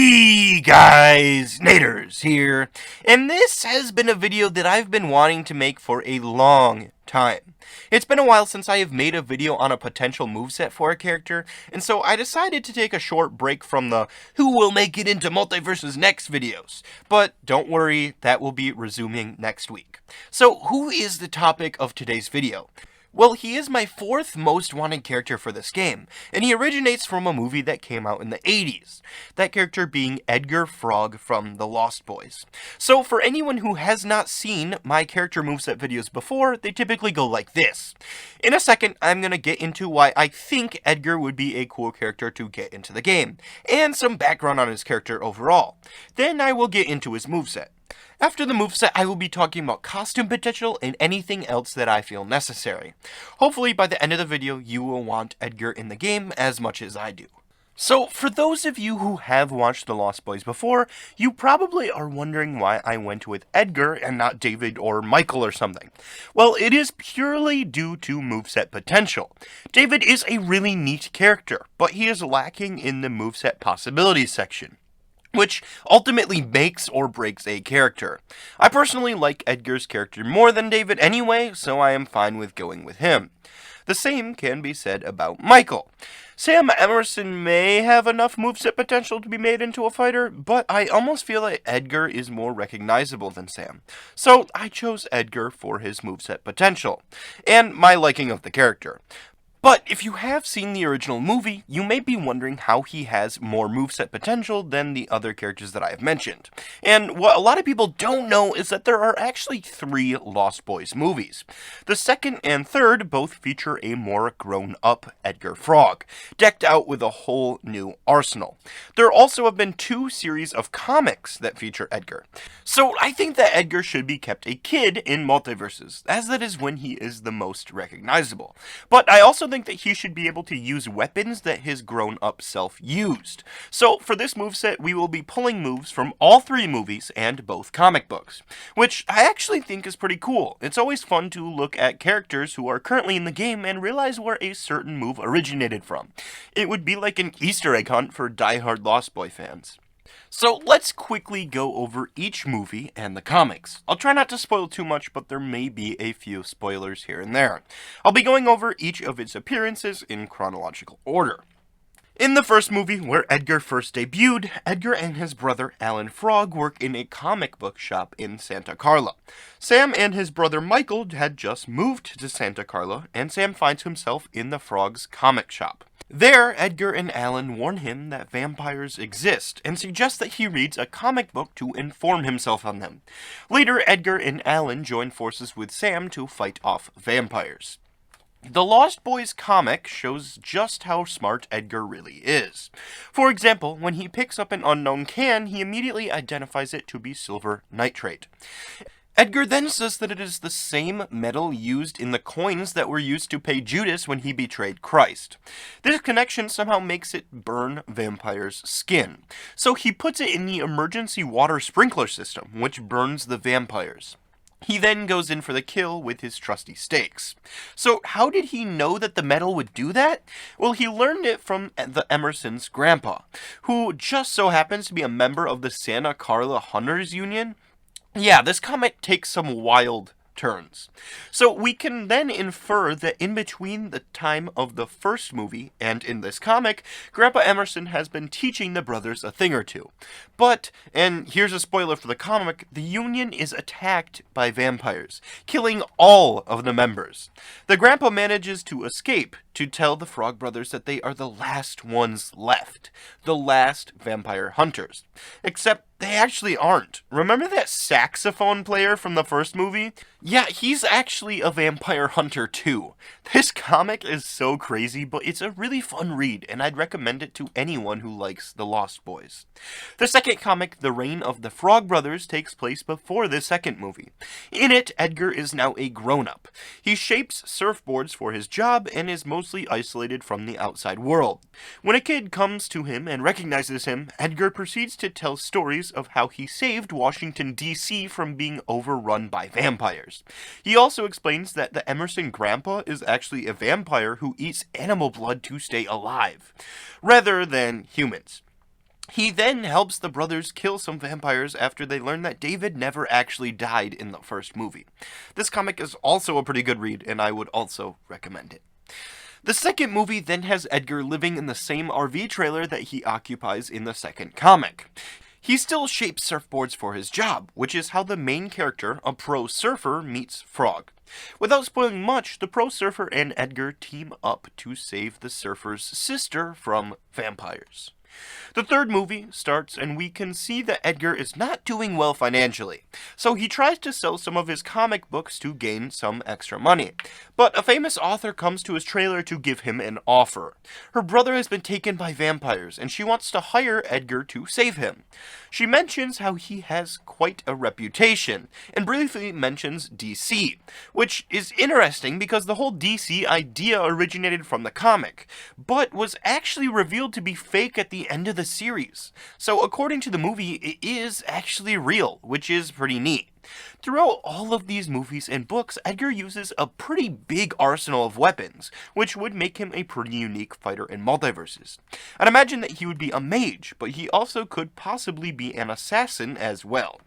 Hey guys, Naterz here, and this has been a video that I've been wanting to make for a long time. It's been a while since I have made a video on a potential moveset for a character, and so I decided to take a short break from the who will make it into MultiVersus next videos. But don't worry, that will be resuming next week. So who is the topic of today's video? Well, he is my fourth most wanted character for this game, and he originates from a movie that came out in the 80s, that character being Edgar Frog from The Lost Boys. So for anyone who has not seen my character moveset videos before, they typically go like this. In a second, I'm going to get into why I think Edgar would be a cool character to get into the game, and some background on his character overall. Then I will get into his moveset. After the moveset, I will be talking about costume potential and anything else that I feel necessary. Hopefully by the end of the video, you will want Edgar in the game as much as I do. So, for those of you who have watched The Lost Boys before, you probably are wondering why I went with Edgar and not David or Michael or something. Well, it is purely due to moveset potential. David is a really neat character, but he is lacking in the moveset possibilities section, which ultimately makes or breaks a character. I personally like Edgar's character more than David anyway, so I am fine with going with him. The same can be said about Michael. Sam Emerson may have enough moveset potential to be made into a fighter, but I almost feel like Edgar is more recognizable than Sam. So I chose Edgar for his moveset potential, and my liking of the character. But if you have seen the original movie, you may be wondering how he has more moveset potential than the other characters that I have mentioned. And what a lot of people don't know is that there are actually 3 Lost Boys movies. The second and third both feature a more grown-up Edgar Frog, decked out with a whole new arsenal. There also have been 2 series of comics that feature Edgar. So I think that Edgar should be kept a kid in MultiVersus, as that is when he is the most recognizable. But I also think that he should be able to use weapons that his grown-up self used. So for this moveset, we will be pulling moves from all 3 movies and both comic books, which I actually think is pretty cool. It's always fun to look at characters who are currently in the game and realize where a certain move originated from. It would be like an Easter egg hunt for die-hard Lost Boy fans. So let's quickly go over each movie and the comics. I'll try not to spoil too much, but there may be a few spoilers here and there. I'll be going over each of its appearances in chronological order. In the first movie, where Edgar first debuted, Edgar and his brother Alan Frog work in a comic book shop in Santa Carla. Sam and his brother Michael had just moved to Santa Carla, and Sam finds himself in the Frog's comic shop. There, Edgar and Alan warn him that vampires exist, and suggest that he reads a comic book to inform himself on them. Later, Edgar and Alan join forces with Sam to fight off vampires. The Lost Boys comic shows just how smart Edgar really is. For example, when he picks up an unknown can, he immediately identifies it to be silver nitrate. Edgar then says that it is the same metal used in the coins that were used to pay Judas when he betrayed Christ. This connection somehow makes it burn vampires' skin, so he puts it in the emergency water sprinkler system, which burns the vampires. He then goes in for the kill with his trusty stakes. So how did he know that the metal would do that? Well, he learned it from the Emerson's grandpa, who just so happens to be a member of the Santa Carla Hunters Union. Yeah, this comic takes some wild turns. So we can then infer that in between the time of the first movie and in this comic, Grandpa Emerson has been teaching the brothers a thing or two. But, and here's a spoiler for the comic, the Union is attacked by vampires, killing all of the members. The Grandpa manages to escape to tell the Frog brothers that they are the last ones left, the last vampire hunters. Except they actually aren't. Remember that saxophone player from the first movie? Yeah, he's actually a vampire hunter too. This comic is so crazy, but it's a really fun read, and I'd recommend it to anyone who likes The Lost Boys. The second comic, The Reign of the Frog Brothers, takes place before the second movie. In it, Edgar is now a grown-up. He shapes surfboards for his job and is mostly isolated from the outside world. When a kid comes to him and recognizes him, Edgar proceeds to tell stories of how he saved Washington, D.C. from being overrun by vampires. He also explains that the Emerson grandpa is actually a vampire who eats animal blood to stay alive, rather than humans. He then helps the brothers kill some vampires after they learn that David never actually died in the first movie. This comic is also a pretty good read, and I would also recommend it. The second movie then has Edgar living in the same RV trailer that he occupies in the second comic. He still shapes surfboards for his job, which is how the main character, a pro surfer, meets Frog. Without spoiling much, the pro surfer and Edgar team up to save the surfer's sister from vampires. The third movie starts, and we can see that Edgar is not doing well financially, so he tries to sell some of his comic books to gain some extra money. But a famous author comes to his trailer to give him an offer. Her brother has been taken by vampires, and she wants to hire Edgar to save him. She mentions how he has quite a reputation, and briefly mentions DC, which is interesting because the whole DC idea originated from the comic, but was actually revealed to be fake at the end of the series. So according to the movie, it is actually real, which is pretty neat. Throughout all of these movies and books, Edgar uses a pretty big arsenal of weapons, which would make him a pretty unique fighter in MultiVersus. I'd imagine that he would be a mage, but he also could possibly be an assassin as well.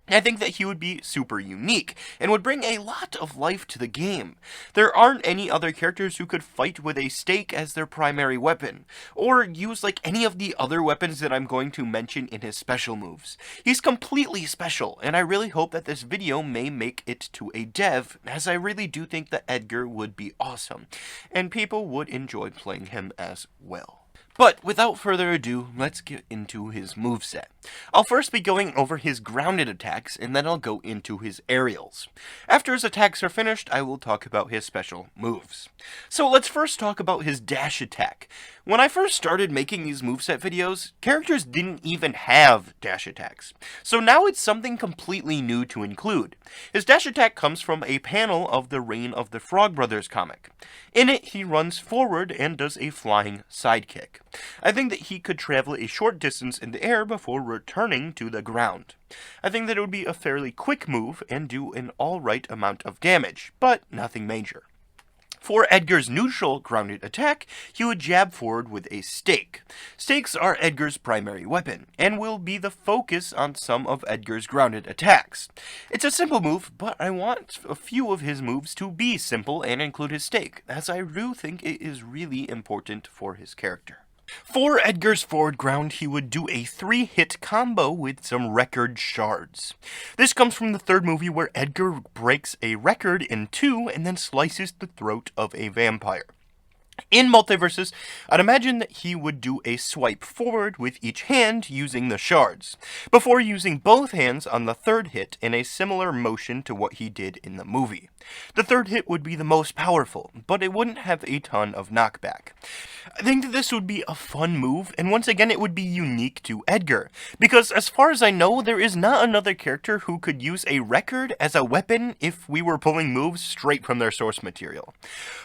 I think that he would be super unique, and would bring a lot of life to the game. There aren't any other characters who could fight with a stake as their primary weapon, or use like any of the other weapons that I'm going to mention in his special moves. He's completely special, and I really hope that this video may make it to a dev, as I really do think that Edgar would be awesome, and people would enjoy playing him as well. But without further ado, let's get into his moveset. I'll first be going over his grounded attacks, and then I'll go into his aerials. After his attacks are finished, I will talk about his special moves. So let's first talk about his dash attack. When I first started making these moveset videos, characters didn't even have dash attacks. So now it's something completely new to include. His dash attack comes from a panel of the Reign of the Frog Brothers comic. In it, he runs forward and does a flying sidekick. I think that he could travel a short distance in the air before returning to the ground. I think that it would be a fairly quick move and do an alright amount of damage, but nothing major. For Edgar's neutral grounded attack, he would jab forward with a stake. Stakes are Edgar's primary weapon, and will be the focus on some of Edgar's grounded attacks. It's a simple move, but I want a few of his moves to be simple and include his stake, as I do think it is really important for his character. For Edgar's forward ground, he would do a 3-hit combo with some record shards. This comes from the third movie where Edgar breaks a record in two and then slices the throat of a vampire. In MultiVersus, I'd imagine that he would do a swipe forward with each hand using the shards, before using both hands on the third hit in a similar motion to what he did in the movie. The third hit would be the most powerful, but it wouldn't have a ton of knockback. I think that this would be a fun move, and once again it would be unique to Edgar, because as far as I know, there is not another character who could use a record as a weapon if we were pulling moves straight from their source material.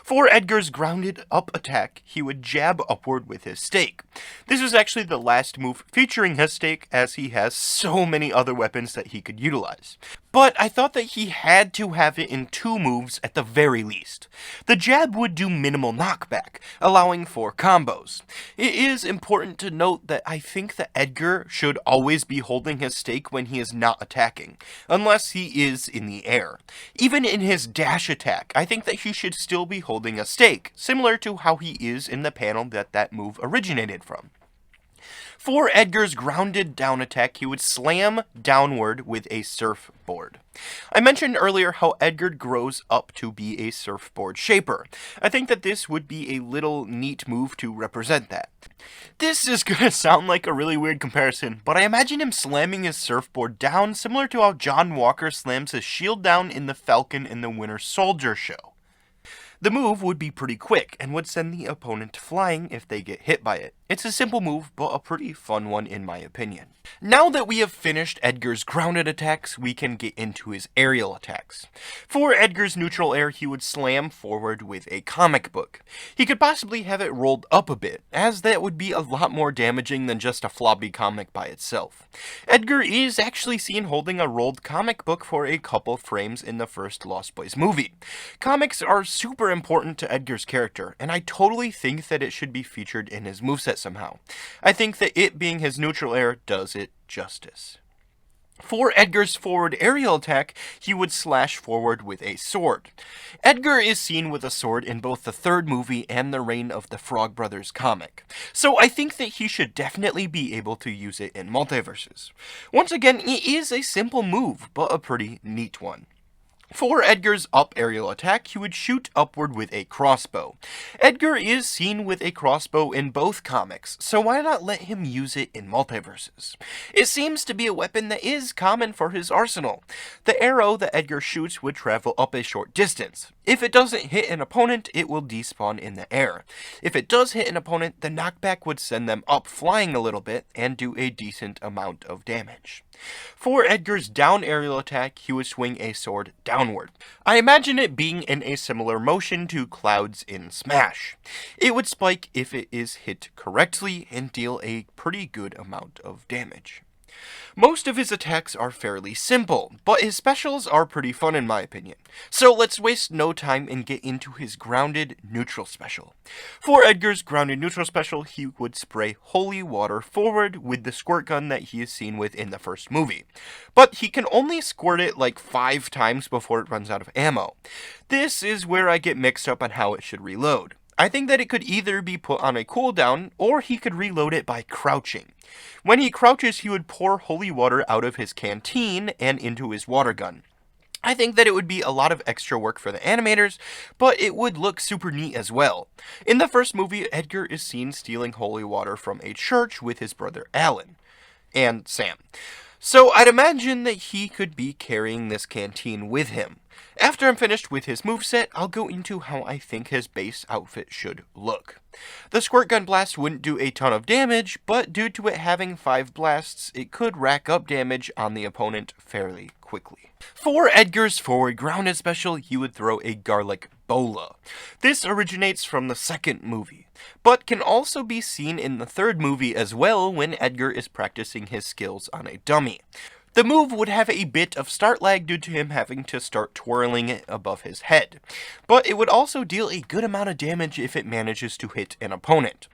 For Edgar's grounded up attack, he would jab upward with his stake. This is actually the last move featuring his stake, as he has so many other weapons that he could utilize. But I thought that he had to have it in two moves at the very least. The jab would do minimal knockback, allowing for combos. It is important to note that I think that Edgar should always be holding his stake when he is not attacking, unless he is in the air. Even in his dash attack, I think that he should still be holding a stake, similar to how he is in the panel that move originated from. For Edgar's grounded down attack, he would slam downward with a surfboard. I mentioned earlier how Edgar grows up to be a surfboard shaper. I think that this would be a little neat move to represent that. This is gonna sound like a really weird comparison, but I imagine him slamming his surfboard down similar to how John Walker slams his shield down in the Falcon and the Winter Soldier show. The move would be pretty quick, and would send the opponent flying if they get hit by it. It's a simple move, but a pretty fun one in my opinion. Now that we have finished Edgar's grounded attacks, we can get into his aerial attacks. For Edgar's neutral air, he would slam forward with a comic book. He could possibly have it rolled up a bit, as that would be a lot more damaging than just a floppy comic by itself. Edgar is actually seen holding a rolled comic book for a couple frames in the first Lost Boys movie. Comics are super important to Edgar's character, and I totally think that it should be featured in his moveset somehow. I think that it being his neutral air does it justice. For Edgar's forward aerial attack, he would slash forward with a sword. Edgar is seen with a sword in both the third movie and the Reign of the Frog Brothers comic, so I think that he should definitely be able to use it in MultiVersus. Once again, it is a simple move, but a pretty neat one. For Edgar's up aerial attack, he would shoot upward with a crossbow. Edgar is seen with a crossbow in both comics, so why not let him use it in MultiVersus? It seems to be a weapon that is common for his arsenal. The arrow that Edgar shoots would travel up a short distance. If it doesn't hit an opponent, it will despawn in the air. If it does hit an opponent, the knockback would send them up flying a little bit and do a decent amount of damage. For Edgar's down aerial attack, he would swing a sword downward. I imagine it being in a similar motion to Cloud's in Smash. It would spike if it is hit correctly and deal a pretty good amount of damage. Most of his attacks are fairly simple, but his specials are pretty fun in my opinion. So let's waste no time and get into his grounded neutral special. For Edgar's grounded neutral special, he would spray holy water forward with the squirt gun that he is seen with in the first movie. But he can only squirt it like 5 times before it runs out of ammo. This is where I get mixed up on how it should reload. I think that it could either be put on a cooldown, or he could reload it by crouching. When he crouches, he would pour holy water out of his canteen and into his water gun. I think that it would be a lot of extra work for the animators, but it would look super neat as well. In the first movie, Edgar is seen stealing holy water from a church with his brother Alan and Sam. So I'd imagine that he could be carrying this canteen with him. After I'm finished with his moveset, I'll go into how I think his base outfit should look. The squirt gun blast wouldn't do a ton of damage, but due to it having 5 blasts, it could rack up damage on the opponent fairly quickly. For Edgar's forward grounded special, he would throw a garlic bola. This originates from the second movie, but can also be seen in the third movie as well when Edgar is practicing his skills on a dummy. The move would have a bit of start lag due to him having to start twirling it above his head, but it would also deal a good amount of damage if it manages to hit an opponent.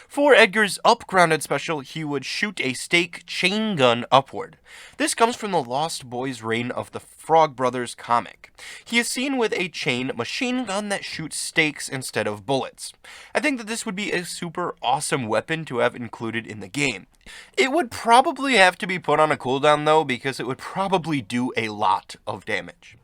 For Edgar's up grounded special, he would shoot a stake chain gun upward. This comes from the Lost Boys Reign of the Frog Brothers comic. He is seen with a chain machine gun that shoots stakes instead of bullets. I think that this would be a super awesome weapon to have included in the game. It would probably have to be put on a cooldown though, because it would probably do a lot of damage.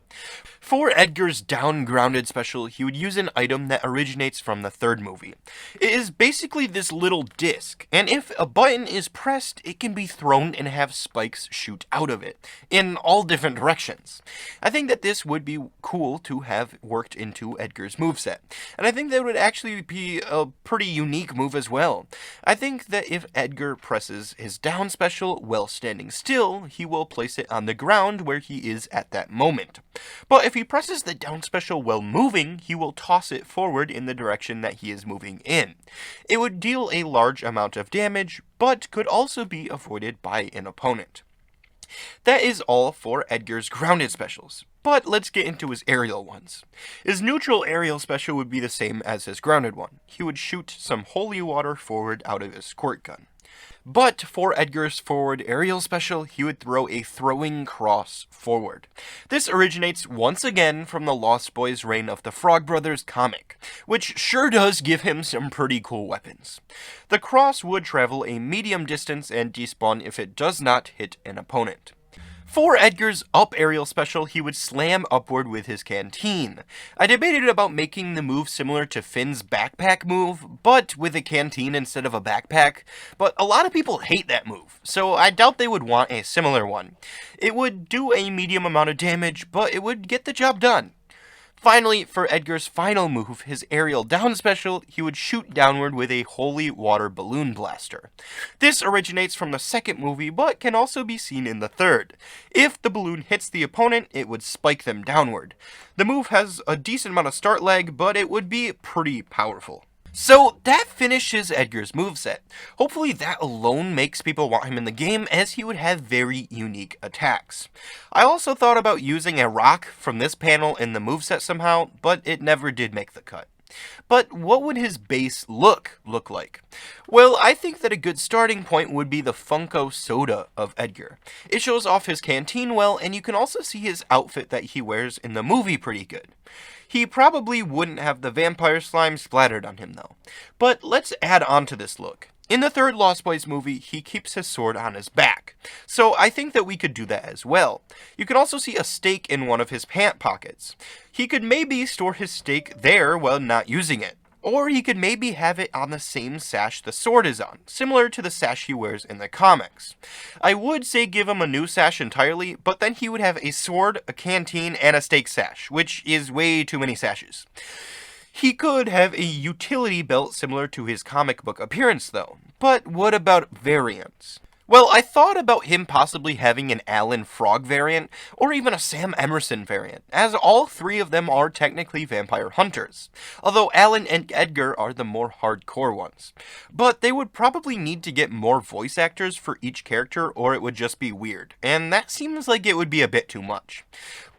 For Edgar's down grounded special, he would use an item that originates from the third movie. It is basically this little disc, and if a button is pressed, it can be thrown and have spikes shoot out of it, in all different directions. I think that this would be cool to have worked into Edgar's moveset, and I think that would actually be a pretty unique move as well. I think that if Edgar presses his down special while standing still, he will place it on the ground where he is at that moment. But if he presses the down special while moving, he will toss it forward in the direction that he is moving in. It would deal a large amount of damage, but could also be avoided by an opponent. That is all for Edgar's grounded specials, but let's get into his aerial ones. His neutral aerial special would be the same as his grounded one. He would shoot some holy water forward out of his squirt gun. But for Edgar's forward aerial special, he would throw a throwing cross forward. This originates once again from the Lost Boys Reign of the Frog Brothers comic, which sure does give him some pretty cool weapons. The cross would travel a medium distance and despawn if it does not hit an opponent. For Edgar's up aerial special, he would slam upward with his canteen. I debated about making the move similar to Finn's backpack move, but with a canteen instead of a backpack, but a lot of people hate that move, so I doubt they would want a similar one. It would do a medium amount of damage, but it would get the job done. Finally, for Edgar's final move, his aerial down special, he would shoot downward with a holy water balloon blaster. This originates from the second movie, but can also be seen in the third. If the balloon hits the opponent, it would spike them downward. The move has a decent amount of start lag, but it would be pretty powerful. So that finishes Edgar's moveset. Hopefully that alone makes people want him in the game, as he would have very unique attacks. I also thought about using a rock from this panel in the moveset somehow, but it never did make the cut. But what would his base look like? Well, I think that a good starting point would be the Funko Soda of Edgar. It shows off his canteen well, and you can also see his outfit that he wears in the movie pretty good. He probably wouldn't have the vampire slime splattered on him though. But let's add on to this look. In the third Lost Boys movie, he keeps his sword on his back, so I think that we could do that as well. You can also see a stake in one of his pant pockets. He could maybe store his stake there while not using it. Or he could maybe have it on the same sash the sword is on, similar to the sash he wears in the comics. I would say give him a new sash entirely, but then he would have a sword, a canteen, and a stake sash, which is way too many sashes. He could have a utility belt similar to his comic book appearance though. But what about variants? Well, I thought about him possibly having an Alan Frog variant, or even a Sam Emerson variant, as all three of them are technically vampire hunters, although Alan and Edgar are the more hardcore ones. But they would probably need to get more voice actors for each character, or it would just be weird, and that seems like it would be a bit too much.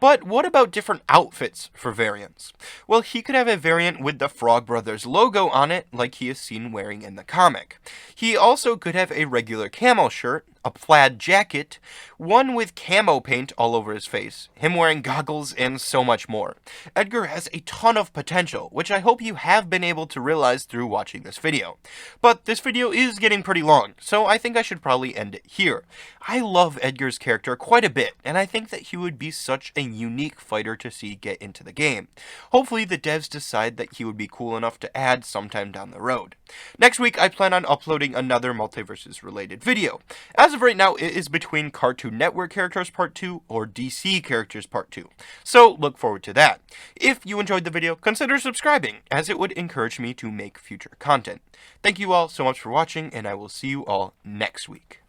But what about different outfits for variants? Well, he could have a variant with the Frog Brothers logo on it, like he is seen wearing in the comic. He also could have a regular camo shirt, a plaid jacket, one with camo paint all over his face, him wearing goggles, and so much more. Edgar has a ton of potential, which I hope you have been able to realize through watching this video. But this video is getting pretty long, so I think I should probably end it here. I love Edgar's character quite a bit, and I think that he would be such a unique fighter to see get into the game. Hopefully the devs decide that he would be cool enough to add sometime down the road. Next week I plan on uploading another MultiVersus related video. As of right now, it is between Cartoon Network Characters Part 2 or DC Characters Part 2, so look forward to that. If you enjoyed the video, consider subscribing, as it would encourage me to make future content. Thank you all so much for watching, and I will see you all next week.